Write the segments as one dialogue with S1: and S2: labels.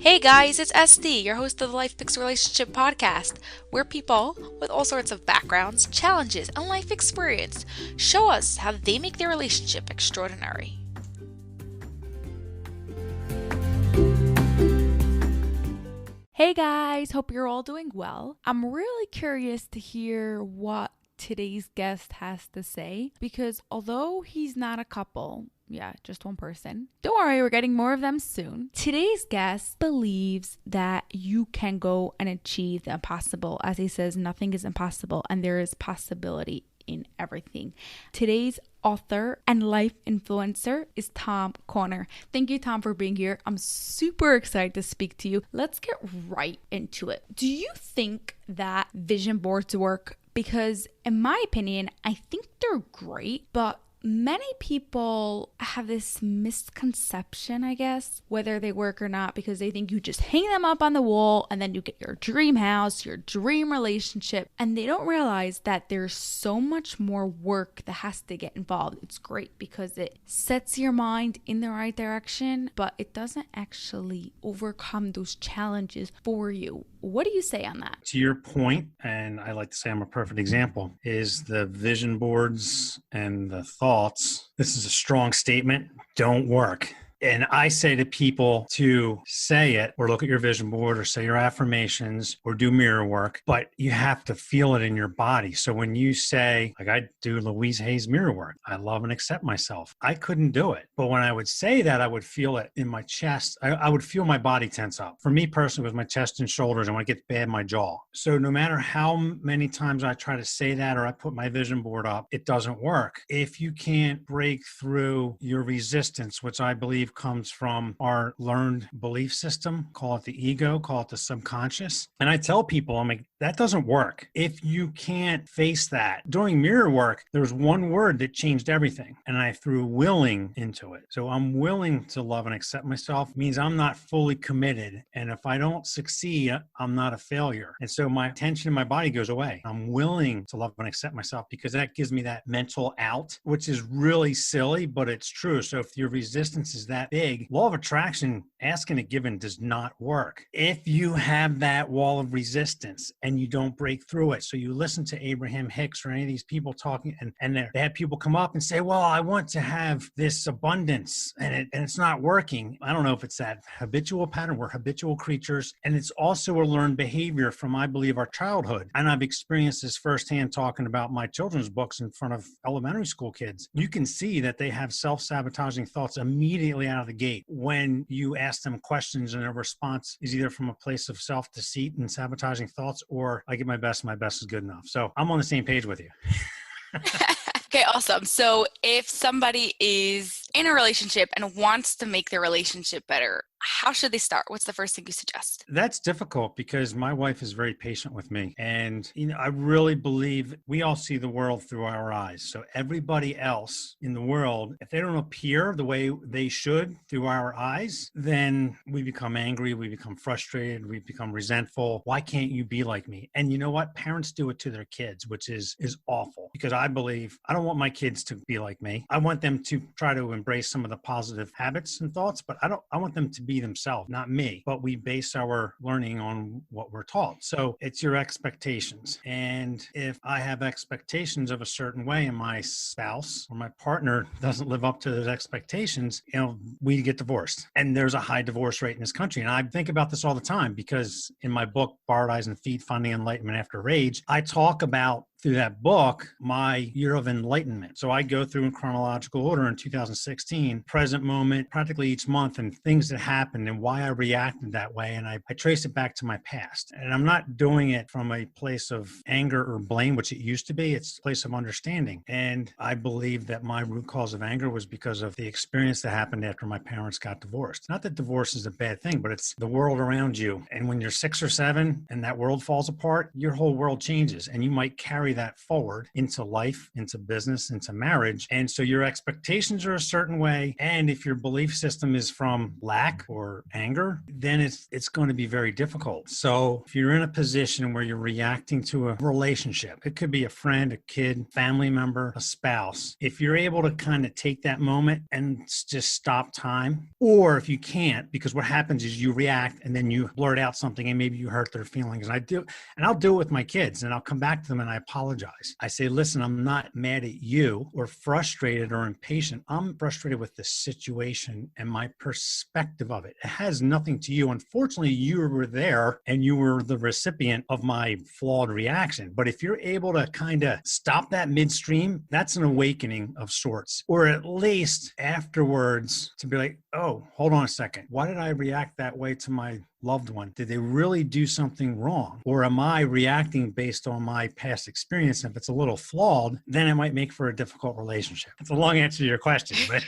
S1: Hey guys, it's SD, your host of the Life Picks Relationship podcast, where people with all sorts of backgrounds, challenges, and life experience show us how they make their relationship extraordinary.
S2: Hey guys, hope you're all doing well. I'm really curious to hear what today's guest has to say because although he's not a couple, just one person. Don't worry, we're getting more of them soon. Today's guest believes that you can go and achieve the impossible. As he says, nothing is impossible and there is possibility in everything. Today's author and life influencer is Tom Corner. Thank you, Tom, for being here. I'm super excited to speak to you. Let's get right into it. Do you think that vision boards work? Because in my opinion, I think they're great, but many people have this misconception, I guess, whether they work or not, because they think you just hang them up on the wall and then you get your dream house, your dream relationship. And they don't realize that there's so much more work that has to get involved. It's great because it sets your mind in the right direction, but it doesn't actually overcome those challenges for you. What do you say on that?
S3: To your point, and I like to say I'm a perfect example, is the vision boards and the thoughts. This is a strong statement, don't work. And I say to people to say it or look at your vision board or say your affirmations or do mirror work, but you have to feel it in your body. So when you say, like I do Louise Hay's mirror work, I love and accept myself. I couldn't do it. But when I would say that, I would feel it in my chest. I would feel my body tense up. For me personally, with my chest and shoulders, and when it gets bad, my jaw. So no matter how many times I try to say that or I put my vision board up, it doesn't work. If you can't break through your resistance, which I believe comes from our learned belief system, call it the ego, call it the subconscious. And I tell people, I'm like, that doesn't work. If you can't face that. During mirror work, there was one word that changed everything. And I threw willing into it. So I'm willing to love and accept myself means I'm not fully committed. And if I don't succeed, I'm not a failure. And so my tension in my body goes away. I'm willing to love and accept myself because that gives me that mental out, which is really silly, but it's true. So if your resistance is that big, law of attraction, asking and giving does not work. If you have that wall of resistance and you don't break through it. So you listen to Abraham Hicks or any of these people talking and they have people come up and say, well, I want to have this abundance and it's not working. I don't know if it's that habitual pattern. We're habitual creatures. And it's also a learned behavior from, I believe, our childhood. And I've experienced this firsthand talking about my children's books in front of elementary school kids. You can see that they have self-sabotaging thoughts immediately out of the gate when you ask them questions and their response is either from a place of self-deceit and sabotaging thoughts or I give my best is good enough. So I'm on the same page with you.
S1: Okay, awesome. So if somebody is in a relationship and wants to make their relationship better, how should they start? What's the first thing you suggest?
S3: That's difficult because my wife is very patient with me. And, I really believe we all see the world through our eyes. So everybody else in the world, if they don't appear the way they should through our eyes, then we become angry, we become frustrated, we become resentful. Why can't you be like me? And you know what? Parents do it to their kids, which is awful because I believe I don't want my kids to be like me. I want them to try to embrace some of the positive habits and thoughts, but I want them to be themselves, not me. But we base our learning on what we're taught. So it's your expectations. And if I have expectations of a certain way and my spouse or my partner doesn't live up to those expectations, we get divorced. And there's a high divorce rate in this country. And I think about this all the time because in my book, Borrowed Eyes and Feet, Finding Enlightenment After Rage, I talk about through that book, my year of enlightenment. So I go through in chronological order in 2016, present moment, practically each month and things that happened and why I reacted that way. And I trace it back to my past. And I'm not doing it from a place of anger or blame, which it used to be. It's a place of understanding. And I believe that my root cause of anger was because of the experience that happened after my parents got divorced. Not that divorce is a bad thing, but it's the world around you. And when you're 6 or 7 and that world falls apart, your whole world changes and you might carry carry that forward into life, into business, into marriage. And so your expectations are a certain way. And if your belief system is from lack or anger, then it's going to be very difficult. So if you're in a position where you're reacting to a relationship, it could be a friend, a kid, family member, a spouse. If you're able to kind of take that moment and just stop time, or if you can't, because what happens is you react and then you blurt out something and maybe you hurt their feelings. And I'll do it with my kids, and I'll come back to them and I apologize. I say, listen, I'm not mad at you or frustrated or impatient. I'm frustrated with the situation and my perspective of it. It has nothing to you. Unfortunately, you were there and you were the recipient of my flawed reaction. But if you're able to kind of stop that midstream, that's an awakening of sorts. Or at least afterwards to be like, oh, hold on a second. Why did I react that way to my loved one? Did they really do something wrong? Or am I reacting based on my past experience? If it's a little flawed, then it might make for a difficult relationship. It's a long answer to your question, but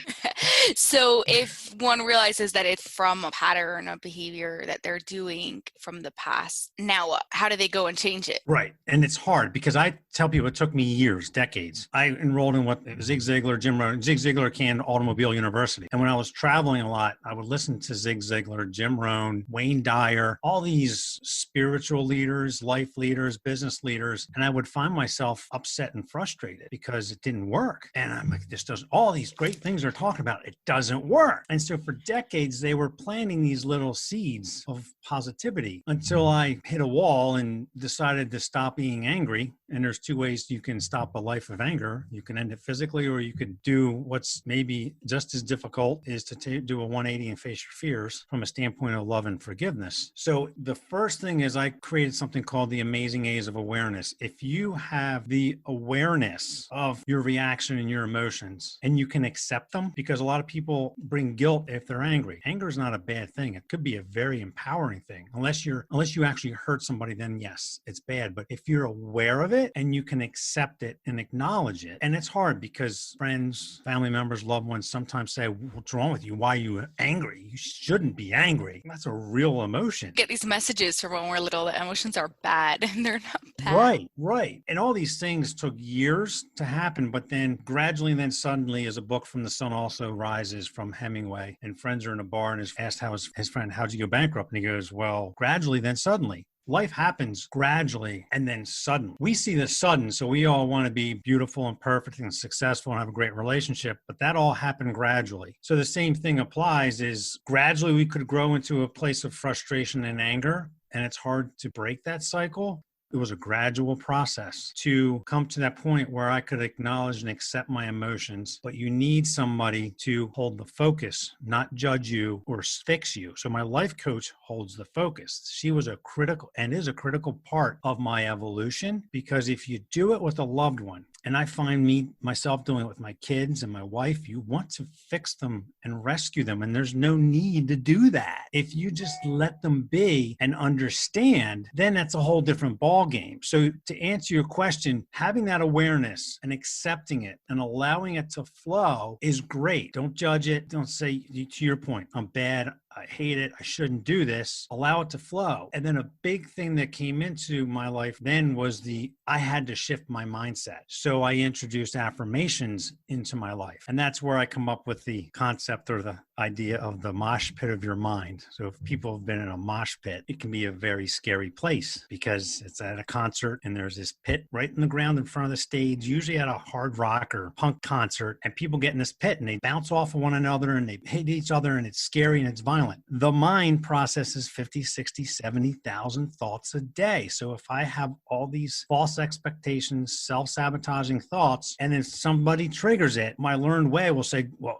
S1: So if one realizes that it's from a pattern of behavior that they're doing from the past, now what? How do they go and change it?
S3: right. And it's hard because I tell people it took me years, decades. I enrolled in what Zig Ziglar, Jim Rohn, Zig Ziglar canned Automobile University. And when I was traveling a lot, I would listen to Zig Ziglar, Jim Rohn, Wayne Dyer, all these spiritual leaders, life leaders, business leaders. And I would find myself upset and frustrated because it didn't work. And I'm like, this doesn't, all these great things they're talking about, it doesn't work. And so for decades, they were planting these little seeds of positivity until I hit a wall and decided to stop being angry. And there's two ways you can stop a life of anger. You can end it physically, or you could do what's maybe just as difficult, is to do a 180 and face your fears from a standpoint of love and forgiveness. So the first thing is I created something called the Amazing A's of Awareness. If you have the awareness of your reaction and your emotions, and you can accept them, because a lot of people bring guilt if they're angry. Anger is not a bad thing. It could be a very empowering thing. Unless you actually hurt somebody, then yes, it's bad. But if you're aware of it and you can accept it and acknowledge it, and it's hard because friends, family members, loved ones sometimes say, what's wrong with you? Why are you angry? You shouldn't be angry. That's a real emotion.
S1: Get these messages from when we're little that emotions are bad, and they're not bad.
S3: Right. And all these things took years to happen, but then gradually, then suddenly, as a book from The Sun Also Rises from Hemingway, and friends are in a bar and is asked how his friend, how'd you go bankrupt? And he goes, well, gradually, then suddenly. Life happens gradually and then sudden. We see the sudden, so we all want to be beautiful and perfect and successful and have a great relationship, but that all happened gradually. So the same thing applies, is gradually we could grow into a place of frustration and anger, and it's hard to break that cycle. It was a gradual process to come to that point where I could acknowledge and accept my emotions, but you need somebody to hold the focus, not judge you or fix you. So my life coach holds the focus. She was a critical and is a critical part of my evolution, because if you do it with a loved one, and I find myself doing it with my kids and my wife, you want to fix them and rescue them. And there's no need to do that. If you just let them be and understand, then that's a whole different ball game. So to answer your question, having that awareness and accepting it and allowing it to flow is great. Don't judge it. Don't say, to your point, I'm bad, I hate it, I shouldn't do this. Allow it to flow. And then a big thing that came into my life then was I had to shift my mindset. So I introduced affirmations into my life. And that's where I come up with the concept or the idea of the mosh pit of your mind. So if people have been in a mosh pit, it can be a very scary place because it's at a concert and there's this pit right in the ground in front of the stage, usually at a hard rock or punk concert, and people get in this pit and they bounce off of one another and they hit each other, and it's scary and it's violent. The mind processes 50, 60, 70,000 thoughts a day. So if I have all these false expectations, self-sabotaging thoughts, and if somebody triggers it, my learned way will say, well,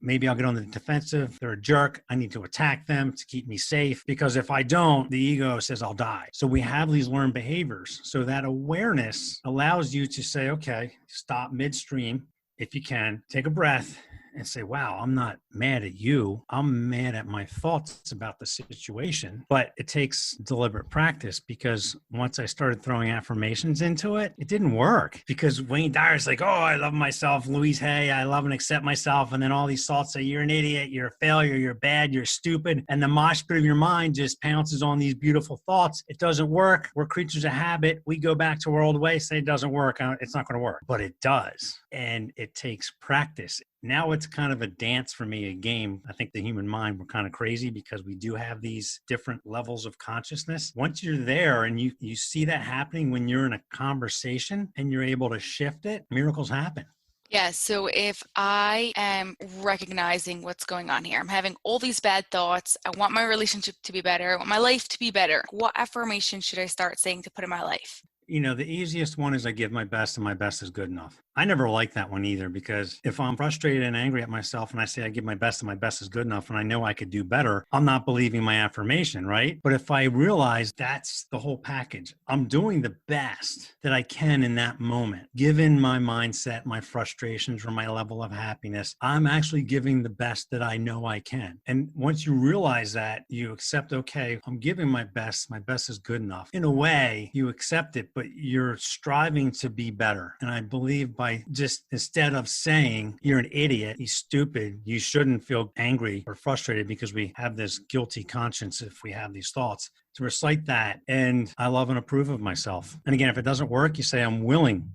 S3: maybe I'll get on the defensive. They're a jerk. I need to attack them to keep me safe, because if I don't, the ego says I'll die. So we have these learned behaviors. So that awareness allows you to say, okay, stop midstream. If you can, take a breath and say, wow, I'm not mad at you. I'm mad at my thoughts about the situation. But it takes deliberate practice, because once I started throwing affirmations into it, it didn't work, because Wayne Dyer's like, oh, I love myself. Louise Hay, I love and accept myself. And then all these thoughts say, you're an idiot, you're a failure, you're bad, you're stupid. And the mosh pit of your mind just pounces on these beautiful thoughts. It doesn't work. We're creatures of habit. We go back to our old way, say it doesn't work. It's not going to work, but it does. And it takes practice. Now it's kind of a dance for me, a game. I think the human mind, we're kind of crazy because we do have these different levels of consciousness. Once you're there and you see that happening when you're in a conversation and you're able to shift it, miracles happen.
S1: Yeah, so if I am recognizing what's going on here, I'm having all these bad thoughts, I want my relationship to be better, I want my life to be better, what affirmation should I start saying to put in my life?
S3: The easiest one is I give my best and my best is good enough. I never liked that one either, because if I'm frustrated and angry at myself and I say I give my best and my best is good enough and I know I could do better, I'm not believing my affirmation, right? But if I realize that's the whole package, I'm doing the best that I can in that moment, given my mindset, my frustrations, or my level of happiness, I'm actually giving the best that I know I can. And once you realize that, you accept, okay, I'm giving my best is good enough. In a way, you accept it, but you're striving to be better. And I believe by just, instead of saying you're an idiot, you're stupid, you shouldn't feel angry or frustrated, because we have this guilty conscience if we have these thoughts, to recite that. And I love and approve of myself. And again, if it doesn't work, you say, I'm willing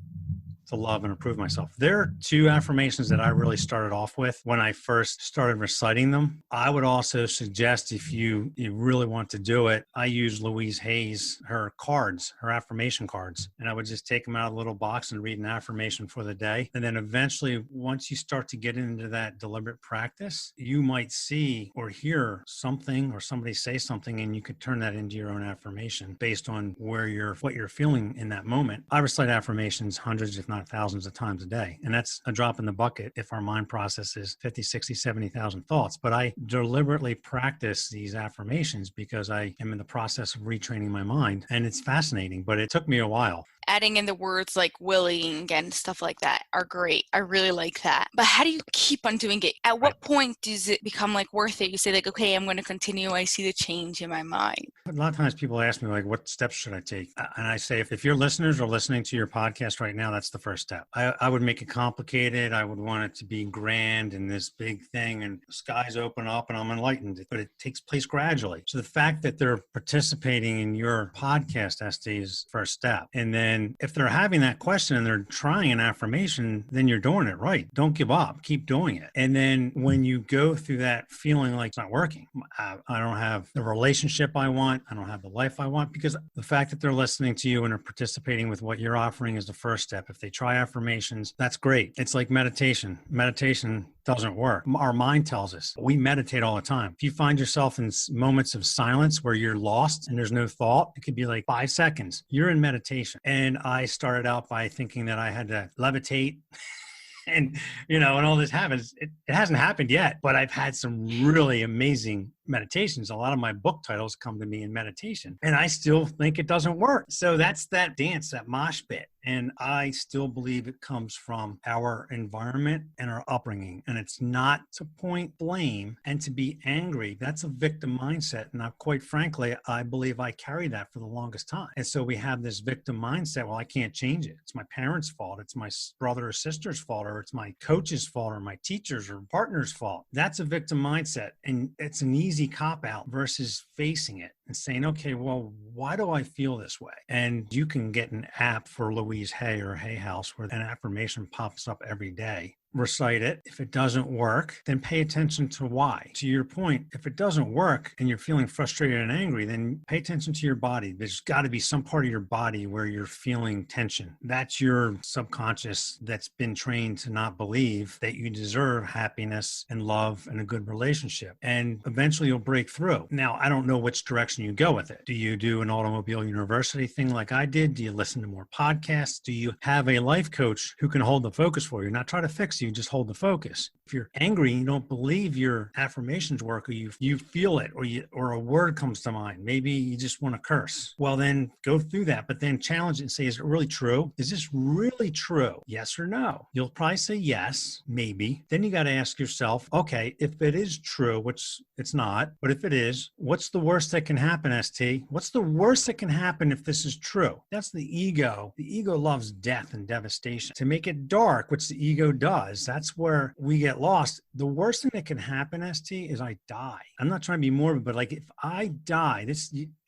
S3: to love and approve myself. There are two affirmations that I really started off with when I first started reciting them. I would also suggest, if you really want to do it, I use Louise Hay's, her cards, her affirmation cards, and I would just take them out of a little box and read an affirmation for the day. And then eventually, once you start to get into that deliberate practice, you might see or hear something or somebody say something, and you could turn that into your own affirmation based on what you're feeling in that moment. I recite affirmations hundreds, if not thousands of times a day. And that's a drop in the bucket if our mind processes 50, 60, 70,000 thoughts. But I deliberately practice these affirmations because I am in the process of retraining my mind. And it's fascinating, but it took me a while.
S1: Adding in the words like willing and stuff like that are great. I really like that. But how do you keep on doing it? At what point does it become like worth it? You say like, okay, I'm going to continue. I see the change in my mind.
S3: A lot of times people ask me like, what steps should I take? And I say, if your listeners are listening to your podcast right now, that's the first step. I would make it complicated. I would want it to be grand and this big thing and the skies open up and I'm enlightened, but it takes place gradually. So the fact that they're participating in your podcast, Esty, is first step. And then if they're having that question and they're trying an affirmation, then you're doing it right. Don't give up. Keep doing it. And then when you go through that feeling like it's not working, I don't have the relationship I want, I don't have the life I want, because the fact that they're listening to you and are participating with what you're offering is the first step. If they try affirmations, that's great. It's like meditation. Meditation doesn't work. Our mind tells us. We meditate all the time. If you find yourself in moments of silence where you're lost and there's no thought, it could be like 5 seconds. You're in meditation. And I started out by thinking that I had to levitate and all this happens. It hasn't happened yet, but I've had some really amazing meditations. A lot of my book titles come to me in meditation, and I still think it doesn't work. So that's that dance, that mosh pit. And I still believe it comes from our environment and our upbringing. And it's not to point blame and to be angry. That's a victim mindset. And quite frankly, I believe I carried that for the longest time. And so we have this victim mindset. Well, I can't change it. It's my parents' fault. It's my brother or sister's fault, or it's my coach's fault, or my teacher's or partner's fault. That's a victim mindset. And it's an easy cop out versus facing it and saying, okay, well, why do I feel this way? And you can get an app for Louise Hay or Hay House where an affirmation pops up every day. Recite it. If it doesn't work, then pay attention to why. To your point, if it doesn't work and you're feeling frustrated and angry, then pay attention to your body. There's got to be some part of your body where you're feeling tension. That's your subconscious that's been trained to not believe that you deserve happiness and love and a good relationship. And eventually you'll break through. Now, I don't know which direction you go with it. Do you do an automobile university thing like I did? Do you listen to more podcasts? Do you have a life coach who can hold the focus for you, not try to fix so you just hold the focus. If you're angry, you don't believe your affirmations work, or you feel it, or a word comes to mind. Maybe you just want to curse. Well, then go through that, but then challenge it and say, is it really true? Is this really true? Yes or no? You'll probably say yes, maybe. Then you got to ask yourself, okay, if it is true, which it's not, but if it is, what's the worst that can happen, ST? What's the worst that can happen if this is true? That's the ego. The ego loves death and devastation. To make it dark, which the ego does, that's where we get lost. The worst thing that can happen, ST, is I die. I'm not trying to be morbid, but like if I die,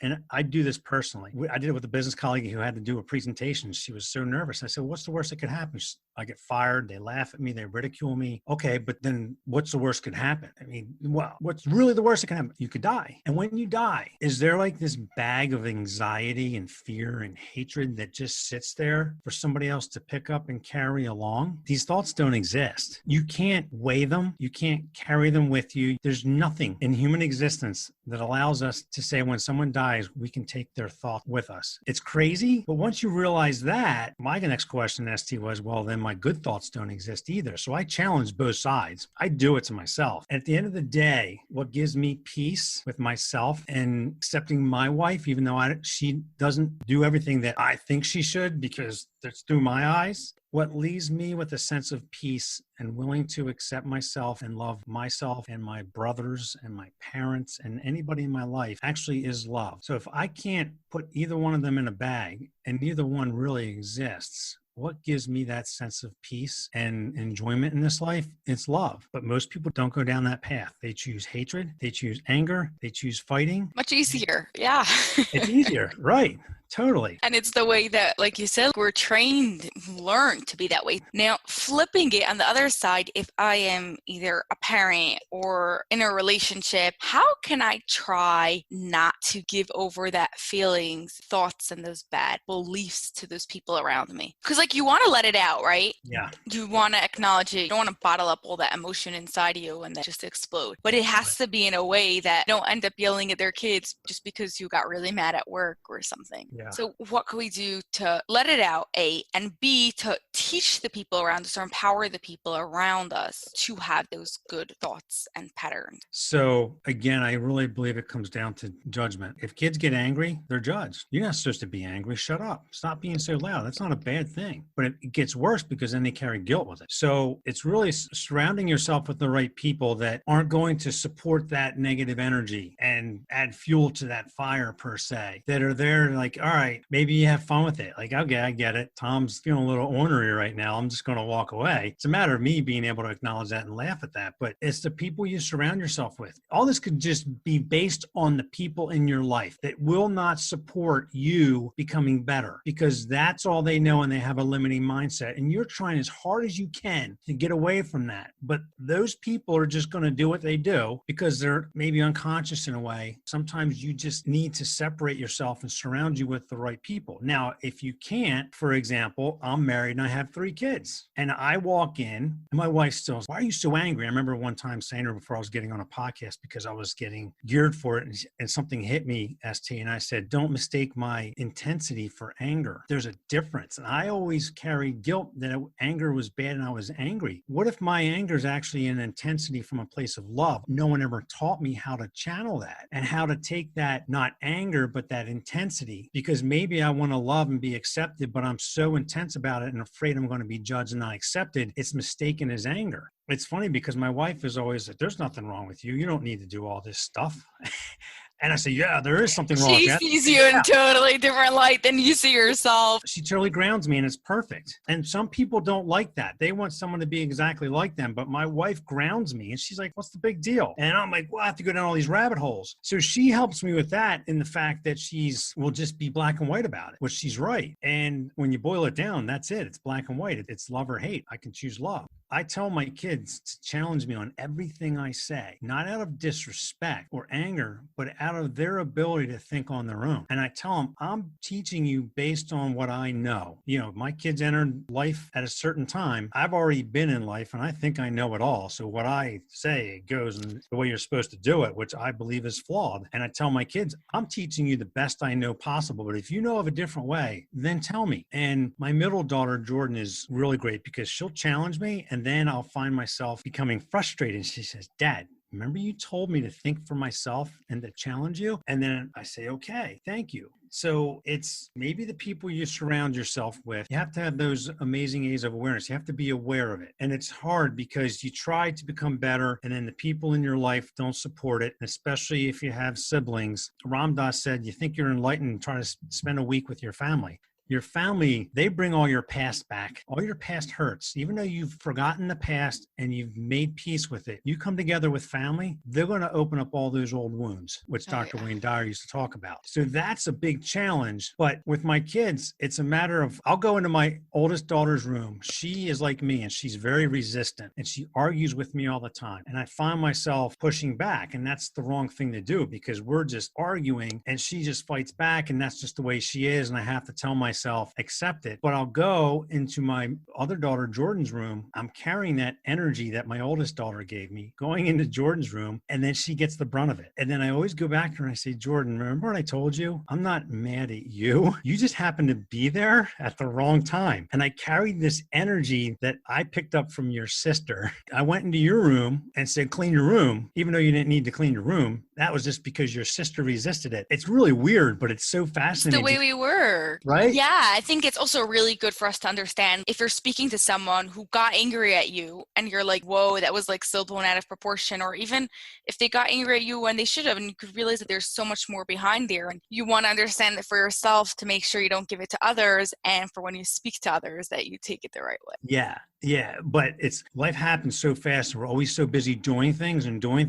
S3: and I do this personally. I did it with a business colleague who had to do a presentation. She was so nervous. I said, what's the worst that could happen? I get fired. They laugh at me. They ridicule me. Okay, but then what's the worst could happen? I mean, well, what's really the worst that can happen? You could die. And when you die, is there like this bag of anxiety and fear and hatred that just sits there for somebody else to pick up and carry along? These thoughts don't exist. You can't weigh them. You can't carry them with you. There's nothing in human existence that allows us to say when someone dies, we can take their thought with us. It's crazy, but once you realize that, my next question, ST, was, well, then my good thoughts don't exist either. So I challenge both sides. I do it to myself. At the end of the day, what gives me peace with myself and accepting my wife, even though she doesn't do everything that I think she should because that's through my eyes, what leaves me with a sense of peace and willing to accept myself and love myself and my brothers and my parents and anybody in my life actually is love. So if I can't put either one of them in a bag and neither one really exists, what gives me that sense of peace and enjoyment in this life? It's love. But most people don't go down that path. They choose hatred. They choose anger. They choose fighting.
S1: Much easier. Yeah.
S3: It's easier. Right. Totally.
S1: And it's the way that, like you said, we're trained, learned to be that way. Now, flipping it on the other side, if I am either a parent or in a relationship, how can I try not to give over that feelings, thoughts, and those bad beliefs to those people around me? Because like you want to let it out, right?
S3: Yeah.
S1: You want to acknowledge it. You don't want to bottle up all that emotion inside of you and then just explode. But it has to be in a way that don't end up yelling at their kids just because you got really mad at work or something.
S3: Yeah.
S1: So what can we do to let it out, A, and B, to teach the people around us or empower the people around us to have those good thoughts and patterns?
S3: So again, I really believe it comes down to judgment. If kids get angry, they're judged. You're not supposed to be angry. Shut up. Stop being so loud. That's not a bad thing. But it gets worse because then they carry guilt with it. So it's really surrounding yourself with the right people that aren't going to support that negative energy and add fuel to that fire per se, that are there like, all right, maybe you have fun with it. Like, okay, I get it. Tom's feeling a little ornery right now. I'm just going to walk away. It's a matter of me being able to acknowledge that and laugh at that. But it's the people you surround yourself with. All this could just be based on the people in your life that will not support you becoming better because that's all they know and they have a limiting mindset. And you're trying as hard as you can to get away from that. But those people are just going to do what they do because they're maybe unconscious in a way. Sometimes you just need to separate yourself and surround you with the right people. Now, if you can't, for example, I'm married and I have 3 kids and I walk in and my wife still says, why are you so angry? I remember one time saying to her before I was getting on a podcast because I was getting geared for it and something hit me, ST, and I said, don't mistake my intensity for anger. There's a difference. And I always carried guilt that anger was bad and I was angry. What if my anger is actually an intensity from a place of love? No one ever taught me how to channel that and how to take that, not anger, but that intensity, because maybe I want to love and be accepted, but I'm so intense about it and afraid I'm going to be judged and not accepted. It's mistaken as anger. It's funny because my wife is always like, there's nothing wrong with you. You don't need to do all this stuff. And I say, yeah, there is something wrong with that.
S1: She sees you in totally different light than you see yourself.
S3: She totally grounds me and it's perfect. And some people don't like that. They want someone to be exactly like them. But my wife grounds me and she's like, what's the big deal? And I'm like, well, I have to go down all these rabbit holes. So she helps me with that in the fact that will just be black and white about it, which she's right. And when you boil it down, that's it. It's black and white. It's love or hate. I can choose love. I tell my kids to challenge me on everything I say, not out of disrespect or anger, but out of their ability to think on their own. And I tell them, I'm teaching you based on what I know. You know, my kids entered life at a certain time. I've already been in life and I think I know it all. So what I say, it goes in the way you're supposed to do it, which I believe is flawed. And I tell my kids, I'm teaching you the best I know possible. But if you know of a different way, then tell me. And my middle daughter, Jordan, is really great because she'll challenge me and And then I'll find myself becoming frustrated. And she says, Dad, remember you told me to think for myself and to challenge you? And then I say, okay, thank you. So it's maybe the people you surround yourself with. You have to have those amazing A's of awareness. You have to be aware of it. And it's hard because you try to become better and then the people in your life don't support it, especially if you have siblings. Ram Dass said, you think you're enlightened and try to spend a week with your family. Your family, they bring all your past back. All your past hurts. Even though you've forgotten the past and you've made peace with it, you come together with family, they're going to open up all those old wounds, which Dr. Wayne Dyer used to talk about. So that's a big challenge. But with my kids, it's a matter of, I'll go into my oldest daughter's room. She is like me and she's very resistant and she argues with me all the time. And I find myself pushing back, and that's the wrong thing to do because we're just arguing and she just fights back, and that's just the way she is. And I have to tell myself, accept it. But I'll go into my other daughter, Jordan's room. I'm carrying that energy that my oldest daughter gave me, going into Jordan's room, and then she gets the brunt of it. And then I always go back to her and I say, Jordan, remember what I told you? I'm not mad at you. You just happened to be there at the wrong time. And I carried this energy that I picked up from your sister. I went into your room and said, clean your room, even though you didn't need to clean your room. That was just because your sister resisted it. It's really weird, but it's so fascinating.
S1: It's the way we work.
S3: Right?
S1: Yeah, I think it's also really good for us to understand if you're speaking to someone who got angry at you and you're like, whoa, that was like so blown out of proportion, or even if they got angry at you when they should have, and you could realize that there's so much more behind there, and you want to understand it for yourself to make sure you don't give it to others, and for when you speak to others that you take it the right way.
S3: Yeah, but it's life happens so fast. We're always so busy doing things and going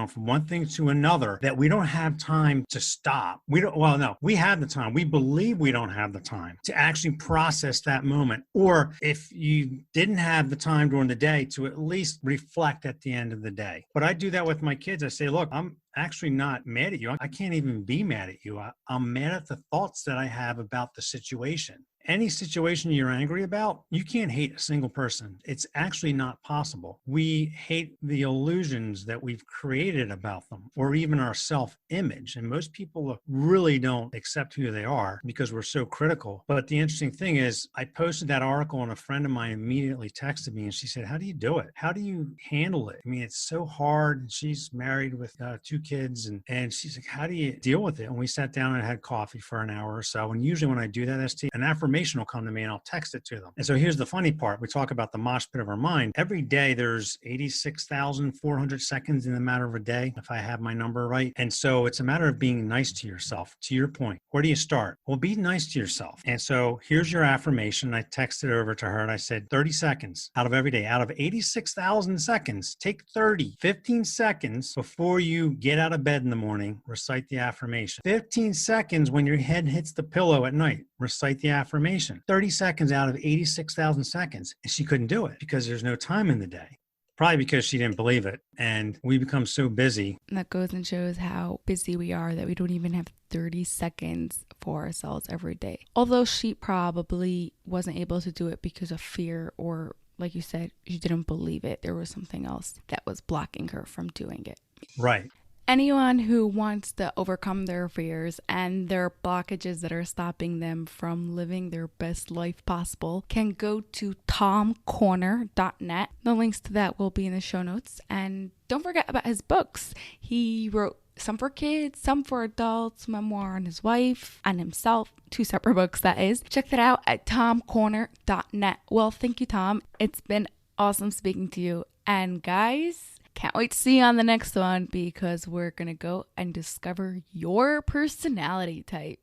S3: from one thing to another that we don't have time to stop. We have the time. We believe we don't have the time to actually process that moment. Or if you didn't have the time during the day, to at least reflect at the end of the day. But I do that with my kids. I say, look, I'm actually not mad at you. I can't even be mad at you. I'm mad at the thoughts that I have about the situation. Any situation you're angry about, you can't hate a single person. It's actually not possible. We hate the illusions that we've created about them, or even our self-image. And most people really don't accept who they are because we're so critical. But the interesting thing is, I posted that article and a friend of mine immediately texted me and she said, how do you do it? How do you handle it? I mean, it's so hard. She's married with 2 kids and she's like, how do you deal with it? And we sat down and had coffee for an hour or so. And usually when I do that, ST, an affirmation will come to me and I'll text it to them. And so here's the funny part. We talk about the mosh pit of our mind. Every day there's 86,400 seconds in a matter of a day, if I have my number right. And so it's a matter of being nice to yourself. To your point, where do you start? Well, be nice to yourself. And so here's your affirmation. I texted over to her and I said 30 seconds out of every day. Out of 86,000 seconds, take 15 seconds before you get out of bed in the morning, recite the affirmation. 15 seconds when your head hits the pillow at night, recite the affirmation. 30 seconds out of 86,000 seconds. And she couldn't do it because there's no time in the day. Probably because she didn't believe it. And we become so busy.
S2: And that goes and shows how busy we are that we don't even have 30 seconds for ourselves every day. Although she probably wasn't able to do it because of fear, or like you said, she didn't believe it. There was something else that was blocking her from doing it.
S3: Right.
S2: Anyone who wants to overcome their fears and their blockages that are stopping them from living their best life possible can go to tomcorner.net. The links to that will be in the show notes. And don't forget about his books. He wrote some for kids, some for adults, memoir on his wife and himself, 2 separate books, that is. Check that out at tomcorner.net. Well, thank you, Tom. It's been awesome speaking to you. And guys, can't wait to see you on the next one because we're going to go and discover your personality type.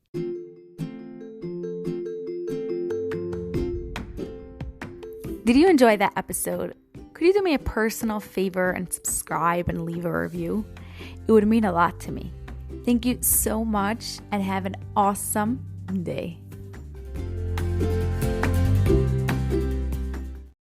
S2: Did you enjoy that episode? Could you do me a personal favor and subscribe and leave a review? It would mean a lot to me. Thank you so much and have an awesome day.